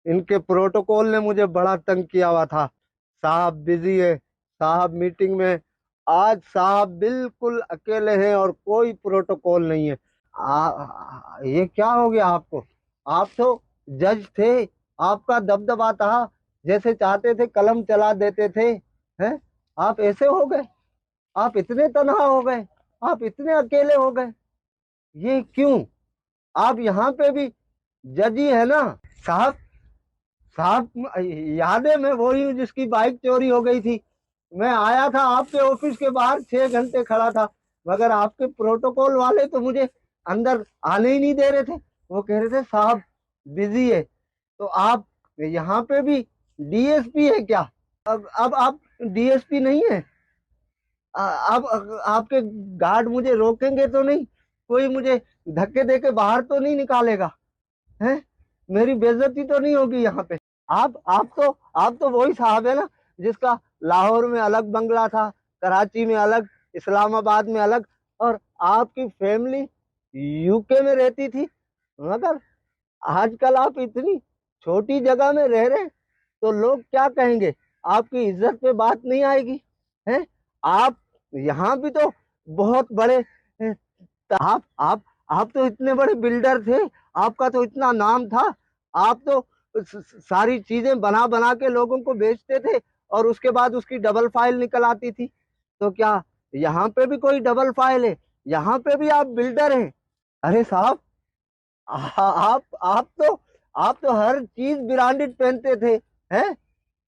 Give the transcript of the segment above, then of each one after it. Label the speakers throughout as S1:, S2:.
S1: ان کے پروٹوکول نے مجھے بڑا تنگ کیا ہوا تھا. صاحب بزی ہے, صاحب میٹنگ میں. آج صاحب بالکل اکیلے ہیں اور کوئی پروٹوکول نہیں ہے. یہ کیا ہو گیا آپ کو؟ آپ تو جج تھے, آپ کا دبدبا تھا, جیسے چاہتے تھے قلم چلا دیتے تھے. ہیں آپ ایسے ہو گئے؟ آپ اتنے تنہا ہو گئے, آپ اتنے اکیلے ہو گئے. یہ کیوں؟ آپ یہاں پہ بھی جج ہی ہے نا صاحب. صاحب یاد ہے میں وہی ہوں جس کی بائک چوری ہو گئی تھی. میں آیا تھا آپ کے آفس کے باہر 6 گھنٹے کھڑا تھا, مگر آپ کے پروٹوکول والے تو مجھے اندر آنے ہی نہیں دے رہے تھے. وہ کہہ رہے تھے صاحب بزی ہے. تو آپ یہاں پہ بھی ڈی ایس پی ہے کیا؟ اب آپ ڈی ایس پی نہیں ہے؟ اب آپ کے گارڈ مجھے روکیں گے تو نہیں؟ کوئی مجھے دھکے دے کے باہر تو نہیں نکالے گا؟ ہیں میری بے عزتی تو نہیں ہوگی یہاں پہ؟ آپ تو وہی صاحب ہے نا جس کا لاہور میں الگ بنگلہ تھا, کراچی میں الگ, اسلام آباد میں الگ, اور آپ کی فیملی یو کے میں رہتی تھی. مگر آج کل آپ اتنی چھوٹی جگہ میں رہ رہے, تو لوگ کیا کہیں گے؟ آپ کی عزت پہ بات نہیں آئے گی؟ ہیں آپ یہاں بھی تو بہت بڑے, آپ تو اتنے بڑے بلڈر تھے, آپ کا تو اتنا نام تھا. آپ تو ساری چیزیں بنا بنا کے لوگوں کو بیچتے تھے, اور اس کے بعد اس کی ڈبل فائل نکل آتی تھی. تو کیا یہاں پہ بھی کوئی ڈبل فائل ہے؟ یہاں پہ بھی آپ بلڈر ہیں؟ ارے صاحب آپ تو ہر چیز برانڈڈ پہنتے تھے. ہیں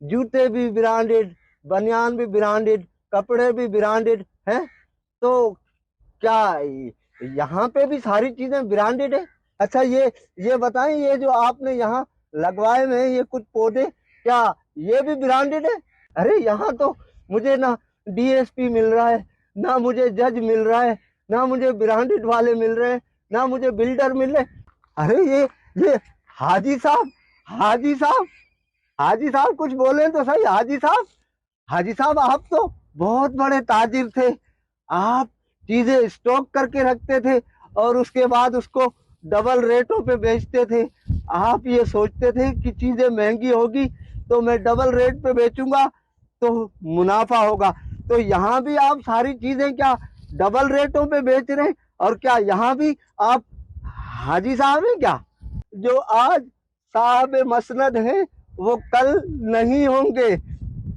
S1: جوتے بھی برانڈڈ, بنیان بھی برانڈڈ, کپڑے بھی برانڈڈ ہیں. تو کیا یہاں پہ بھی ساری چیزیں برانڈڈ ہیں؟ اچھا یہ بتائیں, یہ جو آپ نے یہاں لگوائے ہوئے ہیں یہ کچھ پودے, کیا یہ بھی برانڈڈ ہے؟ ارے یہاں تو مجھے نہ ڈی ایس پی مل رہا ہے, نہ مجھے جج مل رہا ہے, نہ مجھے برانڈڈ والے مل رہے ہیں, نہ مجھے بلڈر مل رہے. ارے یہ حاجی صاحب, حاجی صاحب, حاجی صاحب کچھ بولیں تو صحیح. حاجی صاحب, حاجی صاحب آپ تو بہت بڑے تاجر تھے. آپ چیزیں اسٹاک کر کے رکھتے تھے اور اس کے بعد اس کو ڈبل ریٹوں پہ بیچتے تھے. آپ یہ سوچتے تھے کہ چیزیں مہنگی ہوگی تو میں ڈبل ریٹ پہ بیچوں گا تو منافع ہوگا. تو یہاں بھی آپ ساری چیزیں کیا ڈبل ریٹوں پہ بیچ رہے ہیں؟ اور کیا یہاں بھی آپ حاجی صاحب ہیں کیا؟ جو آج صاحب مسند ہیں وہ کل نہیں ہوں گے.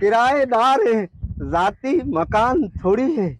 S1: کرایہ دار ہیں, ذاتی مکان تھوڑی ہے.